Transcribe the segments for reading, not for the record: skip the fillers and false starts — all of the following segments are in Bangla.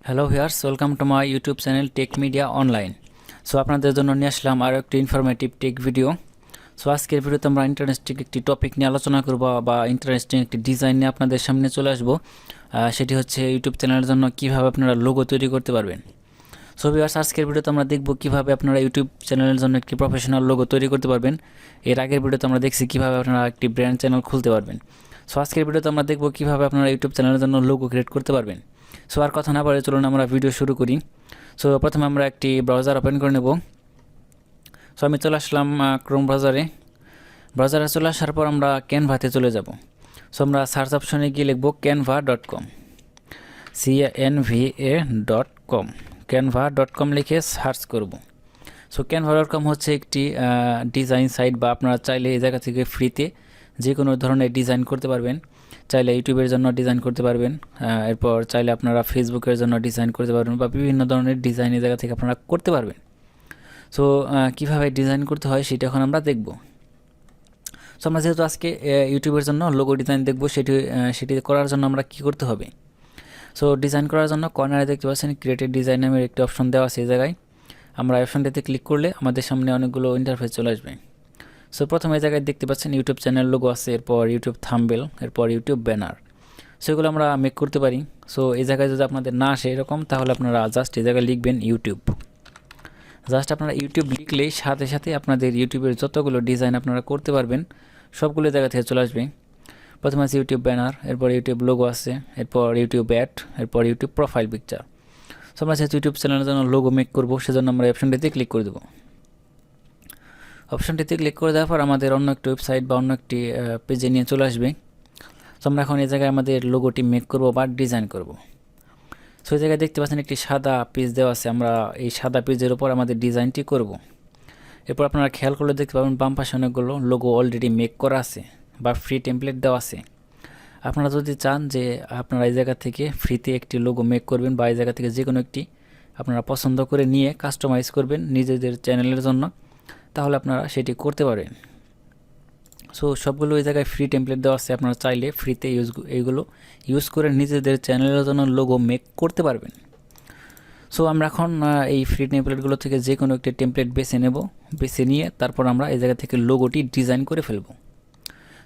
Hello viewers, welcome to my YouTube channel Tech Media Online. So আপনাদের জন্য নিয়ে আসলাম আরও একটি ইনফরমেটিভ টেক ভিডিও। সো আজকের ভিডিওতে আমরা ইন্টারেস্টিং একটি টপিক নিয়ে আলোচনা করব বা ইন্টারেস্টিং একটি ডিজাইন নিয়ে আপনাদের সামনে চলে আসবো। সেটি হচ্ছে ইউটিউব চ্যানেলের জন্য কীভাবে আপনারা লোগো তৈরি করতে পারবেন। সো ভিউয়ার্স, আজকের ভিডিওতে আমরা দেখব কীভাবে আপনারা ইউটিউব চ্যানেলের জন্য একটি প্রফেশনাল লোগো তৈরি করতে পারবেন। এর আগের ভিডিওতে আমরা দেখছি কীভাবে আপনারা একটি ব্র্যান্ড চ্যানেল খুলতে পারবেন। সো আজকের ভিডিওতে আমরা দেখব কীভাবে আপনারা ইউটিউব চ্যানেলের জন্য লোগো ক্রিয়েট করতে পারবেন। সো আর কথা না বলে চলুন আমরা ভিডিও শুরু করি। সো প্রথমে আমরা একটি ব্রাউজার ওপেন করে নেব। সো আমি চলে আসলাম ক্রোম ব্রাউজারে চলে আসার পর আমরা ক্যানভাতে চলে যাব। সো আমরা সার্চ অপশনে গিয়ে লিখব canva.com, canva.com, canva.com লিখে সার্চ করব। সো canva.com হচ্ছে একটি ডিজাইন সাইট, বা আপনারা চাইলে এই জায়গা থেকে ফ্রিতে যে কোনো ধরনের ডিজাইন করতে পারবেন। চাইলে ইউটিউবের জন্য ডিজাইন করতে পারবেন, এরপর চাইলে আপনারা ফেসবুকের জন্য ডিজাইন করতে পারবেন, বা বিভিন্ন ধরনের ডিজাইন এই জায়গা থেকে আপনারা করতে পারবেন। সো কীভাবে ডিজাইন করতে হয় সেটা এখন আমরা দেখব। সো আমরা যেহেতু আজকে ইউটিউবের জন্য লোগো ডিজাইন দেখব, সেটি করার জন্য আমরা কি করতে হবে। সো ডিজাইন করার জন্য কর্নারে দেখতে পাচ্ছেন ক্রিয়েটেড ডিজাইন নামের একটি অপশন দেওয়া আছে। এই জায়গায় আমরা অপশনটিতে ক্লিক করলে আমাদের সামনে অনেকগুলো ইন্টারফেস চলে আসবে। সো প্রথমে এই জায়গায় দেখতে পাচ্ছেন ইউটিউব চ্যানেল লোগো আছে, এরপর ইউটিউব থাম্বনেল, এরপর ইউটিউব ব্যানার। সো এগুলো আমরা মেক করতে পারি। সো এই জায়গায় যদি আপনাদের না আসে এরকম, তাহলে আপনারা জাস্ট এই জায়গায় লিখবেন ইউটিউব। জাস্ট আপনারা ইউটিউব লিখলেই সাথে সাথে আপনাদের ইউটিউবের যতগুলো ডিজাইন আপনারা করতে পারবেন সবগুলো জায়গা থেকে চলে আসবে। প্রথমে আছে ইউটিউব ব্যানার, এরপর ইউটিউব লোগো আছে, এরপর ইউটিউব অ্যাড, এরপর ইউটিউব প্রোফাইল পিকচার। সো আমরা যেহেতু ইউটিউব চ্যানেলের জন্য লোগো মেক করবো, সেজন্য আমরা অপশনটিতে ক্লিক করে দেবো। অপশনটিতে ক্লিক করে দেওয়ার পর আমাদের অন্য একটি ওয়েবসাইট বা অন্য একটি পেজে নিয়ে চলে আসবে। সো আমরা এখন এই জায়গায় আমাদের লোগোটি মেক করব বা ডিজাইন করব। সো এই জায়গায় দেখতে পাচ্ছেন একটি সাদা পেজ দেওয়া আছে, আমরা এই সাদা পেজের উপর আমাদের ডিজাইনটি করব। এরপর আপনারা খেয়াল করলে দেখতে পাবেন বাম পাশে অনেকগুলো লোগো অলরেডি মেক করা আছে বা ফ্রি টেমপ্লেট দেওয়া আছে। আপনারা যদি চান যে আপনারা এই জায়গা থেকে ফ্রিতে একটি লোগো মেক করবেন, বা এই জায়গা থেকে যে কোনো একটি আপনারা পছন্দ করে নিয়ে কাস্টমাইজ করবেন নিজেদের চ্যানেলের জন্য, তাহলে আপনারা সেটি করতে পারেন। সো সবগুলো এই জায়গায় ফ্রি টেমপ্লেট দেওয়া আছে, আপনারা চাইলে ফ্রিতে এইগুলো ইউজ করে নিজেদের চ্যানেলের জন্য লোগো মেক করতে পারবেন। সো আমরা এখন এই ফ্রি টেমপ্লেটগুলো থেকে যে কোনো একটি টেমপ্লেট বেছে নিয়ে তারপর আমরা এই জায়গা থেকে লোগোটি ডিজাইন করে ফেলব।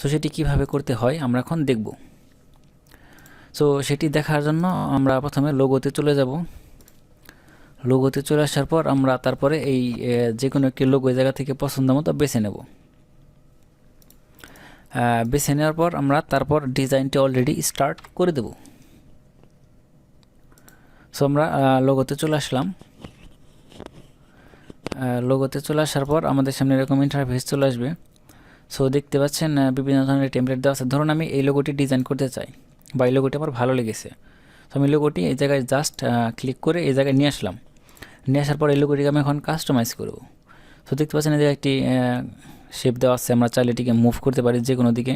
সো সেটি কিভাবে করতে হয় আমরা এখন দেখব। সো সেটি দেখার জন্য আমরা প্রথমে লোগোতে চলে যাব। লোগোতে চলে আসার পর আমরা তারপরে এই যে কোনো একটি লোগো এই জায়গা থেকে পছন্দ মতো বেছে নেব। বেছে নেওয়ার পর আমরা তারপর ডিজাইনটি অলরেডি স্টার্ট করে দেব। সো আমরা লোগোতে চলে আসলাম। লোগোতে চলে আসার পর আমাদের সামনে এরকম ইন্টারফেস চলে আসবে। সো দেখতে পাচ্ছেন বিভিন্ন ধরনের টেমপ্লেট দেওয়া আছে। ধরুন আমি এই লোগোটি ডিজাইন করতে চাই, বা এই লোগোটি আমার ভালো লেগেছে। তো আমি লোগোটি এই জায়গায় জাস্ট ক্লিক করে এই জায়গায় নিয়ে আসলাম। নিয়ে আসার পর এই লোগোটিকে আমি এখন কাস্টমাইজ করব। তো দেখতে পাচ্ছেন এই যে একটি শেপ দেওয়া আছে, আমরা চাইলে এটিকে মুভ করতে পারি যে কোনো দিকে।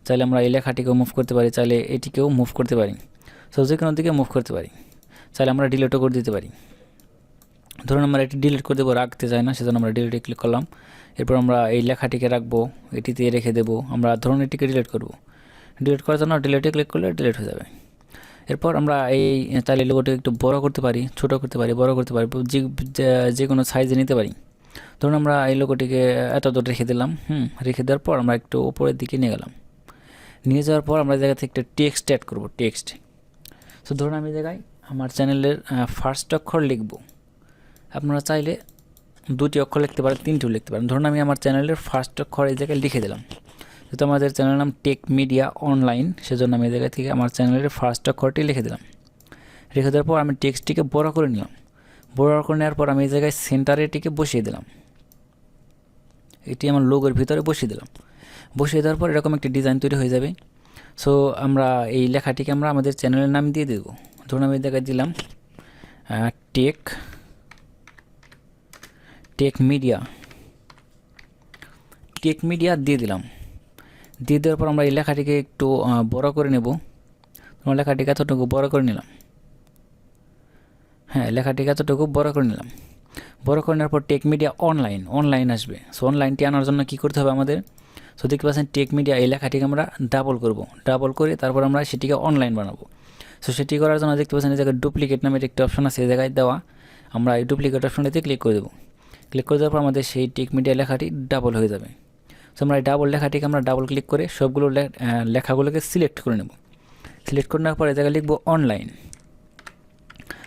চাইলে আমরা এই লেখাটিকেও মুভ করতে পারি, চাইলে এটিকেও মুভ করতে পারি। সো যে কোনো দিকে মুভ করতে পারি, চাইলে আমরা ডিলিটও করে দিতে পারি। ধরুন আমরা এটি ডিলিট করে দেবো, রাখতে চাই না, সেজন্য আমরা ডিলিটে ক্লিক করলাম। এরপর আমরা এই লেখাটিকে রাখবো, এটিতে রেখে দেবো। আমরা ধরুন এটিকে ডিলিট করব। ডিলিট করার জন্য ডিলিটে ক্লিক করলে ডিলিট হয়ে যাবে। এরপর আমরা এই চাইলে লোগোটি একটু বড় করতে পারি, ছোটো করতে পারি, বড় করতে পারি, যে কোনো সাইজে নিতে পারি। ধরুন আমরা এই লোগোটিকে এত দূর রেখে দিলাম। রেখে দেওয়ার পর আমরা একটু উপরের দিকে নিয়ে গেলাম। নিয়ে যাওয়ার পর আমরা জায়গা থেকে একটা টেক্সট অ্যাড করব, টেক্সট। সো ধরুন আমি জায়গায় আমার চ্যানেলের ফার্স্ট অক্ষর লিখব। আপনারা চাইলে 2টি অক্ষর লিখতে পারেন, 3টিও লিখতে পারেন। ধরুন আমি আমার চ্যানেলের ফার্স্ট অক্ষর এই জায়গায় লিখে দিলাম। যেহেতু আমাদের চ্যানেলের নাম টেক মিডিয়া অনলাইন, সেজন্য আমি এই জায়গা থেকে আমার চ্যানেলের ফার্স্ট অক্ষরটি লিখে দিলাম। রেখে দেওয়ার পর আমি টেক্সটটিকে বড় করে নিলাম। বড় করে নেওয়ার পর আমি এই জায়গায় সেন্টারে এটিকে বসিয়ে দিলাম। এটি আমার লোগোর ভিতরে বসিয়ে দিলাম। বসিয়ে দেওয়ার পর এরকম একটি ডিজাইন তৈরি হয়ে যাবে। সো আমরা এই লেখাটিকে আমরা আমাদের চ্যানেলের নাম দিয়ে দেব। ধরুন আমি এই জায়গায় দিলাম টেক মিডিয়া দিয়ে দিলাম। দিয়ে দেওয়ার পর আমরা এই লেখাটিকে একটু বড় করে নেব। লেখাটিকে এতটুকু বড় করে নিলাম। লেখাটিকে এতটুকু বড় করে নিলাম। বড় করে নেওয়ার পর টেক মিডিয়া অনলাইন আসবে। সো অনলাইনটি আনার জন্য কী করতে হবে আমাদের। সো দেখতে পাচ্ছেন টেক মিডিয়া এই লেখাটিকে আমরা ডাবল করব। ডাবল করে তারপর আমরা সেটিকে অনলাইন বানাবো। সো সেটি করার জন্য দেখতে পাচ্ছেন এই জায়গায় ডুপ্লিকেট নামের একটি অপশন আছে, এই জায়গায় দেওয়া। আমরা এই ডুপ্লিকেট অপশনটিতে ক্লিক করে দেবো। ক্লিক করে দেওয়ার পর আমাদের সেই টেক মিডিয়া লেখাটি ডাবল হয়ে যাবে। সো আমরা এই ডাবল লেখাটিকে আমরা ডাবল ক্লিক করে সবগুলো লেখাগুলোকে সিলেক্ট করে নেব। সিলেক্ট করে নেওয়ার পর এই জায়গায় লিখবো অনলাইন।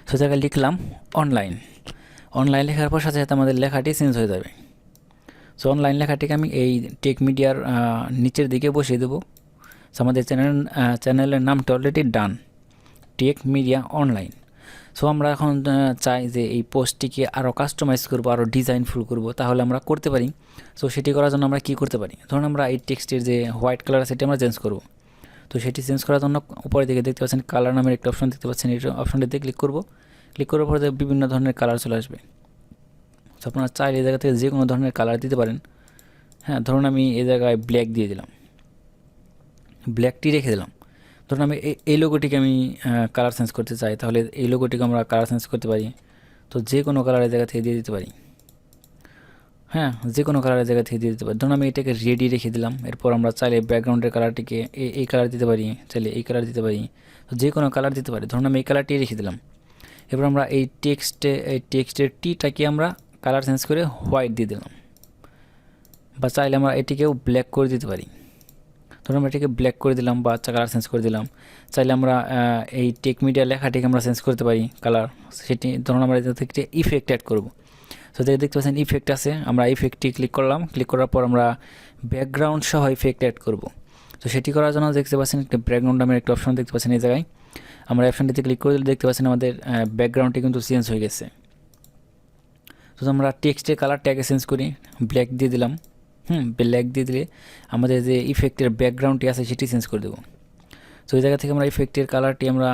সো জায়গায় লিখলাম অনলাইন। অনলাইন লেখার পর সাথে সাথে আমাদের লেখাটি চেঞ্জ হয়ে যাবে। সো অনলাইন লেখাটিকে আমি এই টেক মিডিয়ার নিচের দিকে বসিয়ে দেবো। সো আমাদের চ্যানেলের নামটা already done, Tech Media Online. So আমরা এখন চাই যে এই পোস্টটিকে আরও কাস্টমাইজ করবো, আরও ডিজাইনফুল করবো, তাহলে আমরা করতে পারি। সো সেটি করার জন্য আমরা কী করতে পারি, ধরুন আমরা এই টেক্সটের যে হোয়াইট কালার সেটি আমরা চেঞ্জ করব। তো সেটি চেঞ্জ করার জন্য উপরের দিকে দেখতে পাচ্ছেন কালার নামের একটা অপশন দেখতে পাচ্ছেন, এই অপশনটিতে ক্লিক করব। ক্লিক করার পরে বিভিন্ন ধরনের কালার চলে আসবে। তো আপনারা চাইলে এই জায়গা থেকে যে কোনো ধরনের কালার দিতে পারেন। হ্যাঁ, ধরুন আমি এই জায়গায় ব্ল্যাক দিয়ে দিলাম, ব্ল্যাকটি রেখে দিলাম। ধরুন আমি এই লোগোটিকে আমি কালার চেঞ্জ করতে চাই, তাহলে এই লোগোটিকে আমরা কালার চেঞ্জ করতে পারি। তো যে কোনো কালারের জায়গা থেকে দিয়ে দিতে পারি। হ্যাঁ, যে কোনো কালারের জায়গা থেকে দিয়ে দিতে পারি। ধরুন আমি এটাকে রেডি রেখে দিলাম। এরপর আমরা চাইলে ব্যাকগ্রাউন্ডের কালারটিকে এই কালার দিতে পারি, চাইলে এই কালার দিতে পারি। তো যে কোনো কালার দিতে পারি। ধরুন আমি এই কালারটি রেখে দিলাম। এরপর আমরা এই টেক্সটের টিটাকে আমরা কালার চেঞ্জ করে হোয়াইট দিয়ে দিলাম, বা চাইলে আমরা এটিকেও ব্ল্যাক করে দিতে পারি। ধরুন আমরা এটিকে ব্ল্যাক করে দিলাম বা কালার চেঞ্জ করে দিলাম। চাইলে আমরা এই টেক মিডিয়া লেখাটিকে আমরা চেঞ্জ করতে পারি কালার। সেটি ধরুন আমরা এটা থেকে ইফেক্ট অ্যাড করব। তো দেখতে পাচ্ছেন ইফেক্ট আছে, আমরা ইফেক্টটি ক্লিক করলাম। ক্লিক করার পর আমরা ব্যাকগ্রাউন্ড সহ ইফেক্ট অ্যাড করব। তো সেটি করার জন্য দেখতে পাচ্ছেন একটা ব্যাকগ্রাউন্ড নামের একটা অপশন দেখতে পাচ্ছেন এই জায়গায়। আমরা অপশনটিতে ক্লিক করে দিলে দেখতে পাচ্ছেন আমাদের ব্যাকগ্রাউন্ডটি কিন্তু চেঞ্জ হয়ে গেছে। তো আমরা টেক্সটের কালারটাকে চেঞ্জ করি, ব্ল্যাক দিয়ে দিলাম। ব্ল্যাক দিয়ে দিলে আমাদের যে ইফেক্টের ব্যাকগ্রাউন্ডটি আছে সেটি চেঞ্জ করে দেবো। তো এই জায়গা থেকে আমরা ইফেক্টের কালারটি আমরা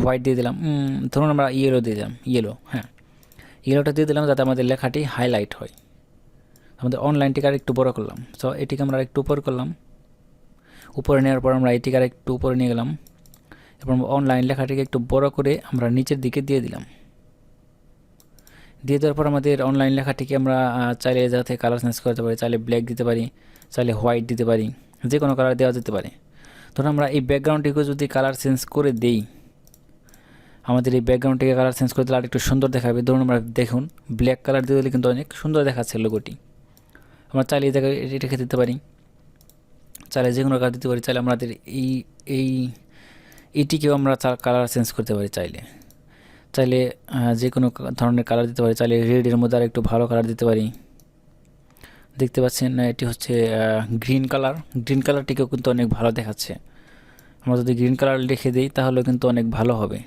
হোয়াইট দিয়ে দিলাম। ধরুন আমরা ইয়েলো দিয়ে দিলাম, ইয়েলোটা দিয়ে দিলাম যাতে আমাদের লেখাটি হাইলাইট হয়। আমাদের অনলাইনটিকে আর একটু বড় করলাম। সো এটিকে আমরা একটু উপর করলাম। উপরে নেওয়ার পর আমরা এটিকে আর একটু উপরে নিয়ে গেলাম। এরপর অনলাইন লেখাটিকে একটু বড় করে আমরা নিচের দিকে দিয়ে দিলাম। দিয়ে দেওয়ার পর আমাদের অনলাইন লেখাটিকে আমরা চাইলে যাতে কালার চেঞ্জ করতে পারি, চাইলে ব্ল্যাক দিতে পারি, চাইলে হোয়াইট দিতে পারি, যে কোনো কালার দেওয়া যেতে পারে। ধরুন আমরা এই ব্যাকগ্রাউন্ডটিকে যদি কালার চেঞ্জ করে দেই, আমাদের এই ব্যাকগ্রাউন্ডটিকে কালার চেঞ্জ করে দিলে আর একটু সুন্দর দেখাবে। ধরুন আমরা দেখুন ব্ল্যাক কালার দিয়ে দিলে কিন্তু অনেক সুন্দর দেখাচ্ছে লোগোটি। আমরা চাইলে এই জায়গায় এটি রেখে দিতে পারি, চাইলে যে কোনো কালার দিতে পারি। চাইলে আমাদের এইটিকেও আমরা কালার চেঞ্জ করতে পারি, চাইলে যে কোনো ধরনের কালার দিতে পারি। চাইলে রেডের মধ্যে আর একটু ভালো কালার দিতে পারি। দেখতে পাচ্ছেন এটি হচ্ছে গ্রিন কালার। গ্রিন কালারটিকেও কিন্তু অনেক ভালো দেখাচ্ছে। আমরা যদি গ্রিন কালার লিখে দিই তাহলে কিন্তু অনেক ভালো হবে।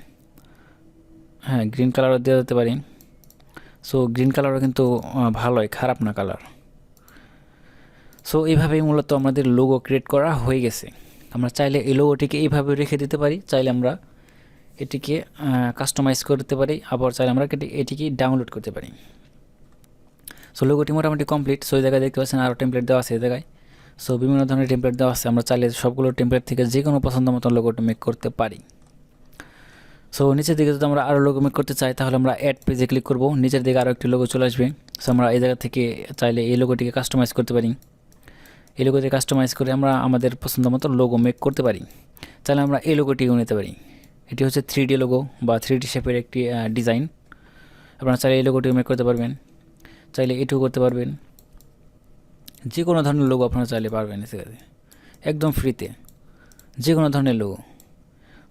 হ্যাঁ, গ্রিন কালারও দেওয়া যেতে পারি। সো গ্রিন কালারও কিন্তু ভালোই, খারাপ না কালার। সো এইভাবেই মূলত আমাদের লোগো ক্রিয়েট করা হয়ে গেছে। আমরা চাইলে এই লোগোটিকে এইভাবে রেখে দিতে পারি, চাইলে আমরা এটিকে কাস্টমাইজ করতে পারি, আবার চাইলে আমরা এটিকে ডাউনলোড করতে পারি। সো লোগোটি মোটামুটি কমপ্লিট। সো এই জায়গায় দেখতে পাচ্ছেন আরও টেমপ্লেট দেওয়া আছে এই জায়গায়। সো বিভিন্ন ধরনের টেমপ্লেট দেওয়া আছে, আমরা চাইলে সবগুলো টেমপ্লেট থেকে যে কোনো পছন্দ মতো লোগোটা মেক করতে পারি। সো নিচের দিকে যদি আমরা আরও লোগো মেক করতে চাই তাহলে আমরা অ্যাড পেজে ক্লিক করব। নিচের দিকে আরও একটি লোগো চলে আসবে। সো আমরা এই জায়গা থেকে চাইলে এই লোগোটিকে কাস্টমাইজ করতে পারি। এই লোগোতে কাস্টমাইজ করে আমরা আমাদের পছন্দ মতো লোগো মেক করতে পারি। চাইলে আমরা এই লোগোটিও নিতে পারি। এটি হচ্ছে 3D লোগো বা 3D শেপের একটি ডিজাইন। আপনারা চাইলে এই লোগোটিও মেক করতে পারবেন, চাইলে এটিও করতে পারবেন। যে কোনো ধরনের লোগো আপনারা চাইলে পারবেন এসে একদম ফ্রিতে, যে কোনো ধরনের লোগো।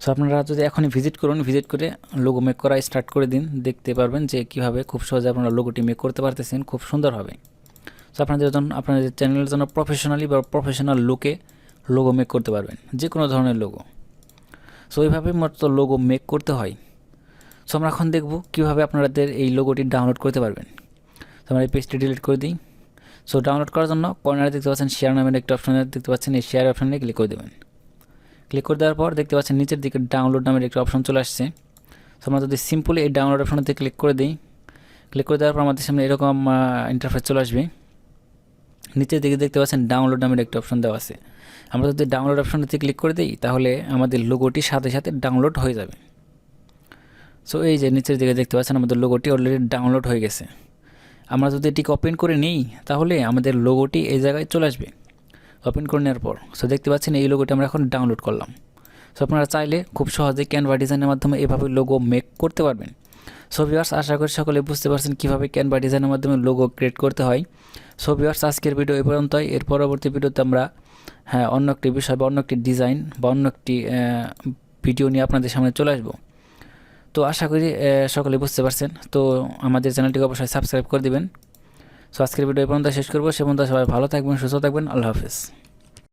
সো আপনারা যদি এখনই ভিজিট করুন, ভিজিট করে লোগো মেক করা স্টার্ট করে দিন, দেখতে পারবেন যে কীভাবে খুব সহজে আপনারা লোগোটি মেক করতে পারতেছেন খুব সুন্দরভাবে। সো আপনাদের চ্যানেলের জন্য প্রফেশনালি বা প্রফেশনাল লুকে লোগো মেক করতে পারবেন, যে কোনো ধরনের লোগো। সো এইভাবে মতো লোগো মেক করতে হয়। সো আমরা এখন দেখব কীভাবে আপনাদের এই লোগোটি ডাউনলোড করতে পারবেন। তো আমরা এই পেজটি ডিলিট করে দিই। সো ডাউনলোড করার জন্য কর্নারে দেখতে পাচ্ছেন শেয়ার নামের একটা অপশন দেখতে পাচ্ছেন, এই শেয়ার অপশানে ক্লিক করে দেবেন। ক্লিক করে দেওয়ার পর দেখতে পাচ্ছেন নিচের দিকে ডাউনলোড নামের একটা অপশন চলে আসছে। সো আমরা যদি সিম্পলি এই ডাউনলোড অপশনতে ক্লিক করে দিই, ক্লিক করে দেওয়ার পর আমাদের সামনে এরকম ইন্টারফেস চলে আসবে। নিচের দিকে দেখতে পাচ্ছেন ডাউনলোড নামের একটা অপশন দেওয়া আছে। আমরা যদি ডাউনলোড অপশনটিতে ক্লিক করে দিই তাহলে আমাদের লোগোটি সাথে সাথে ডাউনলোড হয়ে যাবে। সো এই যে নিচের দিকে দেখতে পাচ্ছেন আমাদের লোগোটি অলরেডি ডাউনলোড হয়ে গেছে। আমরা যদি এটিকে ওপেন করে নিই তাহলে আমাদের লোগোটি এই জায়গায় চলে আসবে। ওপেন করে নেওয়ার পর দেখতে পাচ্ছেন এই লোগোটি আমরা এখন ডাউনলোড করলাম। সো আপনারা চাইলে খুব সহজে ক্যানভা ডিজাইনের মাধ্যমে এভাবে লোগো মেক করতে পারবেন। সো ভিউয়ার্স, আশা করি সকলে বুঝতে পারছেন কীভাবে ক্যানভা ডিজাইনের মাধ্যমে লোগো ক্রিয়েট করতে হয়। সো ভিউয়ার্স, আজকের ভিডিও এই পর্যন্তই। এর পরবর্তী ভিডিওতে আমরা অন্য একটি বিষয় বা অন্য একটি ডিজাইন বা অন্য একটি ভিডিও নিয়ে আপনাদের সামনে চলে আসবো। তো আশা করি সকলে বুঝতে পারছেন। তো আমাদের চ্যানেলটিকে অবশ্যই সাবস্ক্রাইব করে দিবেন। সো আজকের ভিডিও এই পর্যন্ত শেষ করবো। সে পর্যন্ত সবাই ভালো থাকবেন, সুস্থ থাকবেন। আল্লাহ হাফেজ।